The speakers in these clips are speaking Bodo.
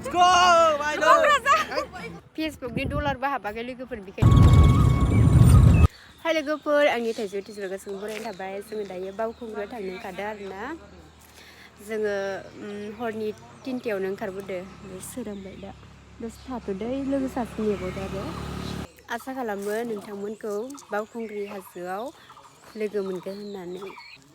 Let's go! Facebook ni $1 बाहाबाखै लोगोफोर बेखायनो हाय लोगोफोर आंनि थाइजौ टिजौगासिनो बरायनो थाबाय जोङो दायो बावखुंग्रियाव थांनो ओंखारदों आरोना जोङो हरनि 3टायावनो ओंखारबोदो सोरांबाय दा दसे थाथ'दै लोगो सासे नेबावदो आरो आसा खालामो नोंथांमोनखौ बावखुंग्रि हाजोआव लोगो मोनगोन होननानै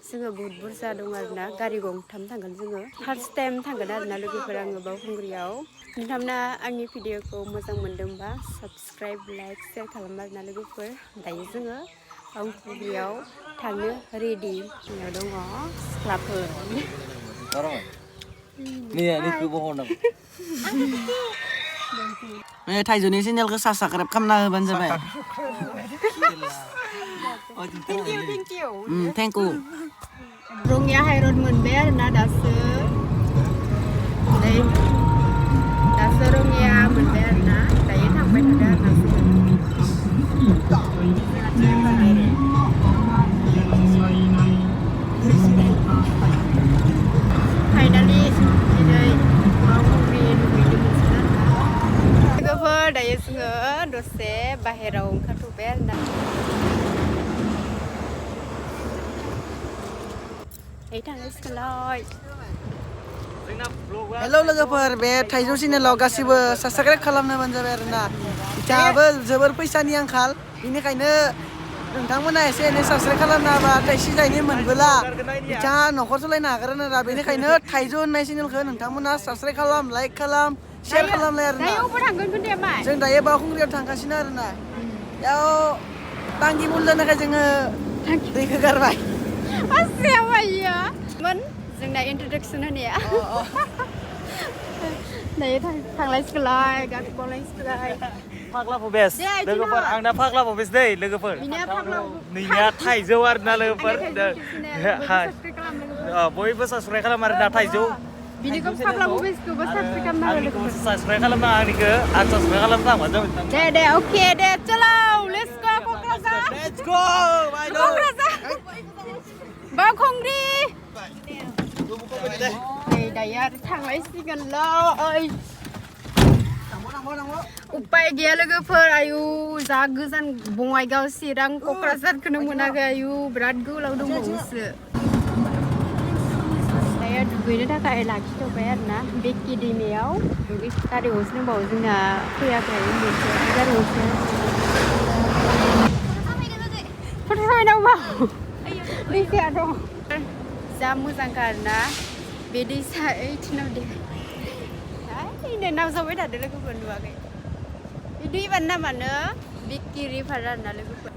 जोङो बहुत बुरजा दं आरोना गारि गंथाम थांगोन जोङो फार्स्ट टाइम थांगोन आरोना लोगोफोर आङो बावखुंग्रियाव नोंथांमोना आंनि भिडिअखौ मोजां मोनदोंबा साबस्क्राइब लाइक शेयार खालाम आरोना लोगोफोर दायो जोङो बावखुंग्रियाव थांनो रेडि याव दङ सिख्लाफोर थाइजौनि चेनेलखौ साबस्क्राइब खालामना होबानो जाबाय थेंक इउ रङिया हाइरड मोनबाय आरोना दासो रङिया मोनबाय आरोना दायो थांबाय थादों आरोना फाइनालि दिनै बावखुंग्रि दुगैनो मोनसिगोन आरोना लोगोफोर दायो जोङो दसे बाहेराव ओंखारथ'बाय आरोना हेलौ लोगोफोर बे थाइजौ चेनेलाव गासिबो साबस्क्राइब खालामनो जाबाय आरोना बिथाङाबो जोबोर फैसानि आंखाल बेनिखायनो नोंथांमोना एसे एनै साबस्क्राइब खालामना होबा थाइसे थाइनै मोनबोला बिथाङा न'खर सालायनो हागोन आरो बेनिखायनो थाइजौ होननाय चेनेलखौ नोंथांमोना साबस्क्राइब खालाम लाइक खालाम शेयार खालामलाय आरोना जों दायो बावखुंग्रियाव थांगासिनो आरोना बेयाव टांगि मुल जानायखाय जोङो दैखौ गारबाय जोंना इन्ट्रडक्सन होनाया दायो थांलायसिगोनलाय गाखोबावलायसिगोनलाय फाग्लाखौ बेस लोगोफोर आंना फाग्लाखौ बेस दै लोगोफोर नैनिया थाइजौ आरोना लोगोफोर बयबो साबस्क्राइब खालाम आरोना थाइजौ बिनिखौ फाग्लाखौ बेसखौबो साबस्क्राइब खालामनांगौ साबस्क्राइब खालामना आंनिखौ आं साबस्क्राइब खालामना थांबानो दे अके दे चलो let's go Kokrajhar let's go Kokrajhar बावखुंग्रि नै दायो आरो थांलायसिगोनलै उपाय गैया लोगोफोर आयु जा गोजान बङाइगाव चिरां क'क्राझारखौनो मोनाखै आयु बिराद गोलाव दंबावोसो दायो दुगैनो थाखाय लाखिथ'बाय आरोना बेकि दैमायाव गारि गंसे दंबावो जोंना फैयाखै मोनसे गारि गंसे फट' साफायनांगौ दैसाया दं जा मोजांखा आरोना बे दैसा ओइथिनाव दे नाव जाबाय थादो लोगोफोर नुवाखै बे दैमानि नामानो बेकि रिभार आरोना लोगोफोर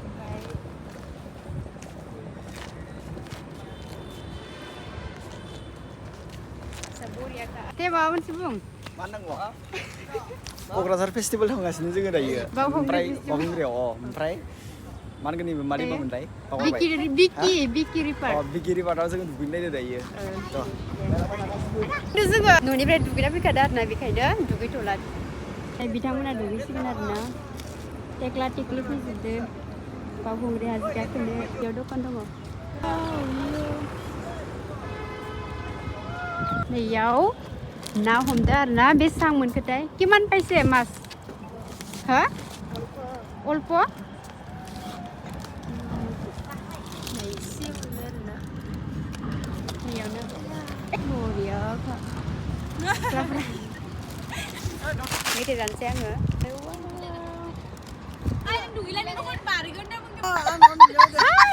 दे माबा मोनसे बुं क'क्राझार फेस्टिभेल थांगासिनो जोङो दायो ओमफ्राय बावखुंग्रियाव ओमफ्राय मा होनगोन नैबे मारै मोनलाय बेकि रिभार बेकि रिभाराव जोङो दुगैनो दायो जोङो न'निफ्राय दुगैना फैखादों आरोना बेखायनो दुगैथ'ला बिथांमोना दुगैसिगोन आरोना टेक्ला टेक्लि फैजोबदो बावखुंग्रि हाजो गाखोनो बेयाव दखान दङ नैयाव ना हमदो आरोना बेसां मोनखोथाय किमान पाइसे मास हो अल्प मेथाइ जानोसै आङो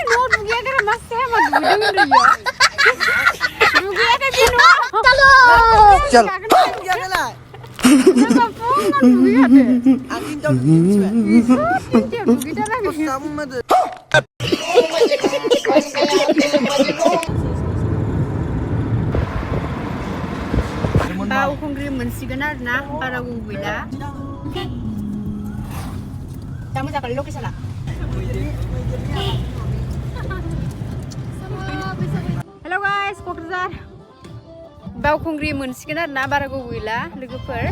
न'आव दुगैयाखै मासे हामा दुगैदों दुगैयाखै बे न'आव बावखुंग्रि मोनसिगोन आरोना बारा गैला दा मोजां खालाय लकेसना हेल' गाइस क'क्राझार बावखुंग्रि मोनसिगोन आरोना बारा गैला लोगोफोर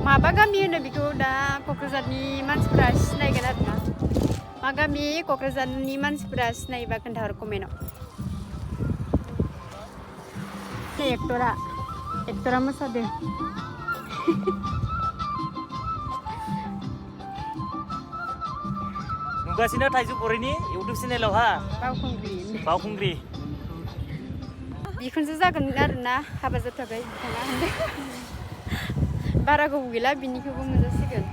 माबा गामि होनो बेखौ दा क'क्राझारनि मानसिफोरा सिनायगोन आरोना मा गामि क'क्राझारनि मानसिफोरा सिनायोबा खोन्थाहर कमेन्टआव एक्टरा Ektora mosaदों नुगासिनो थाइजौ बरैनि इउटुब चेनेलाव हा बावखुंग्रि बिखुनजो जागोन आरोना हाबा जाथारबाय बिथाङा होनदों बारा गोबाव गैला बिनिखौबो मोनजासिगोन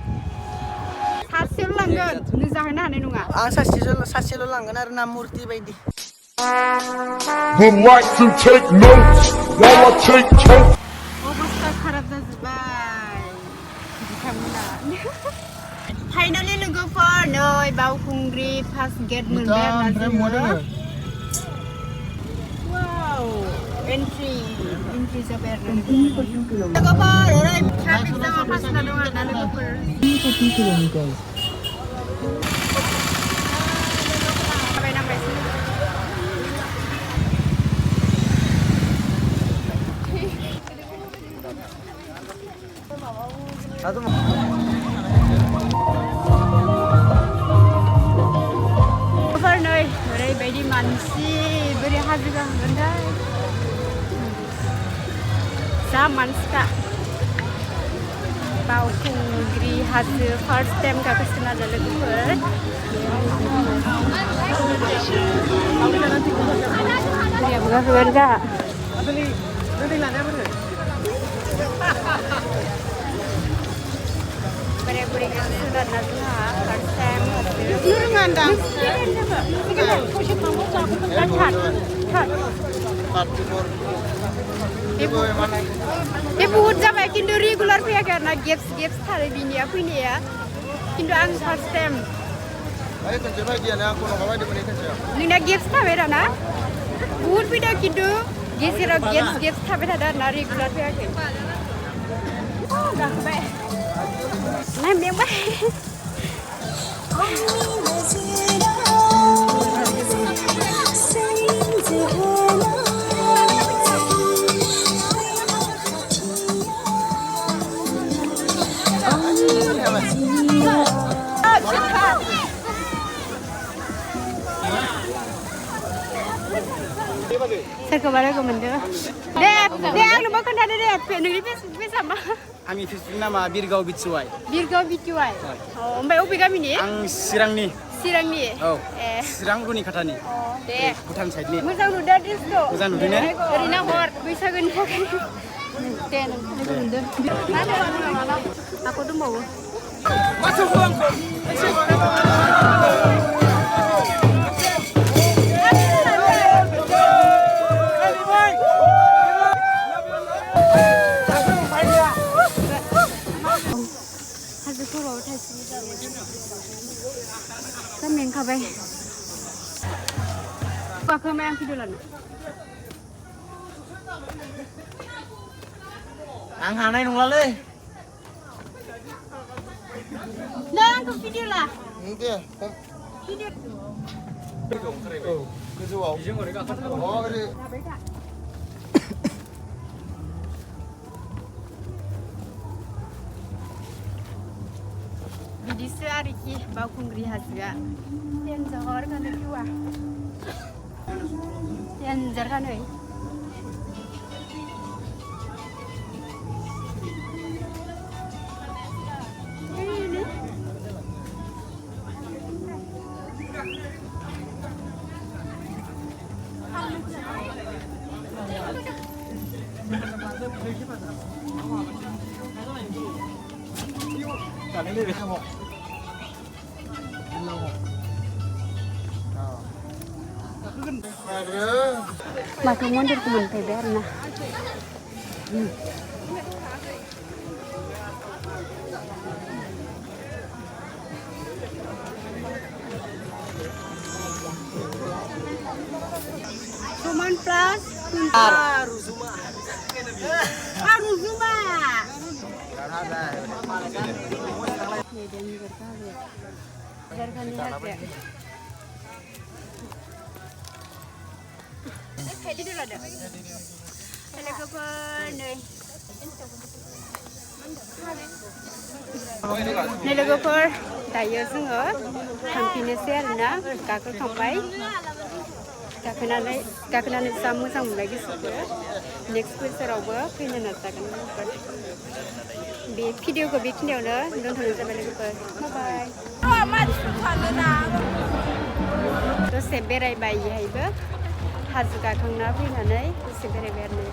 सासेल' लांगोन नों जाहोनो हानाय नङा आं सासेल' लांगोन आरो ना मुर्ति बायदि Would like to take notes while I take toast. अबस्था खाराब जाजोब्बाय बिथांमोना फाइनालि लोगोफोर नै बावखुंग्रि फार्स्ट गेट मोनबाय आरोना जोङो वाव एन्ट्रि जाबाय आरोना लोगोफोर ओरै ट्राफिक जामा फासिना दं आरोना लोगोफोर थाबायनांबायसो नै ओरैबायदि मानसि बोरै हाजो गाखोगोनथाय जा मानसिखा बावखुंग्रि हाजो फार्स्ट टाइम गाखोसिगोन आरो लोगोफोर गाखोगोन दा बोराय बुरै गाखोगोन आरोना जोंहा फार्स्ट टाइम बे बहुत जाबाय खिन्थु रेगुलार फैयाखै आरोना गेप्स थारो बिनिया फैनाया खिन्थु आं फार्स्ट टाइम नोंना गेप्स थाबाय आरोना बहुत फैदों खिन्थु गेजेराव गेप्स थाबाय थादों आरोना रेगुलार फैयाखै गाखोबाय नाय मेंबाय सोरखौबा लोगो मोनदों दे आंनोबो खोन्थादो दे नोंनि फेसआ मा आंनि फेसबुक नामा बिरगाव बिटिवाइ ओमफ्राय अबे गामिनि आं चिरांनि औ चिरां रुनिखाथानि दे भुटान साइडनि मोजां नुदो ड्रेसखौ मोजां नुदों ने ओरैनो हर बैसागोनि थाखाय दे नोंखौ मोनदों आंखौ दंबावो हाजो खर'आव थाइसेनि जा मेंखाबाय गाखोमाय आं भिडिअ लानो आं हानाय नंलालै नों आंखौ भिडिअ ला दे गोजौआव बिदिसो आरोखि बावखुंग्रि हाजोआ देन्जार गानो भिउआ देन्जार गानो बाथौ मन्दिरखौ मोनफैबाय आरोना Roman Plus Ruzuma लोगोफोर दायो जोङो थांफिननोसै आरोना गाखोखांबाय गाखोनानै जा मोजां मोनबाय गोसोखौ नेक्स्ट बोसोरावबो फैनो नाजागोन लोगोफोर बे भिडिअखौ बेखिनियावनो दोनथ'नाय जाबाय लोगोफोर बाय दसे बेरायबाय इहायबो हाजो गाखोना फैनानै दसे बेरायबाय आरो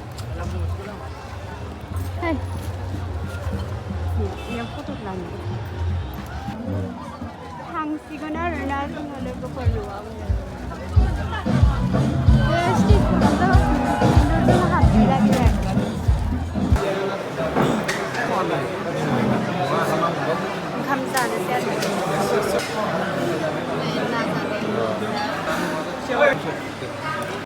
बेयाव फट' लानो थांसिगोन आरोना जोङो लोगोफोर न'आव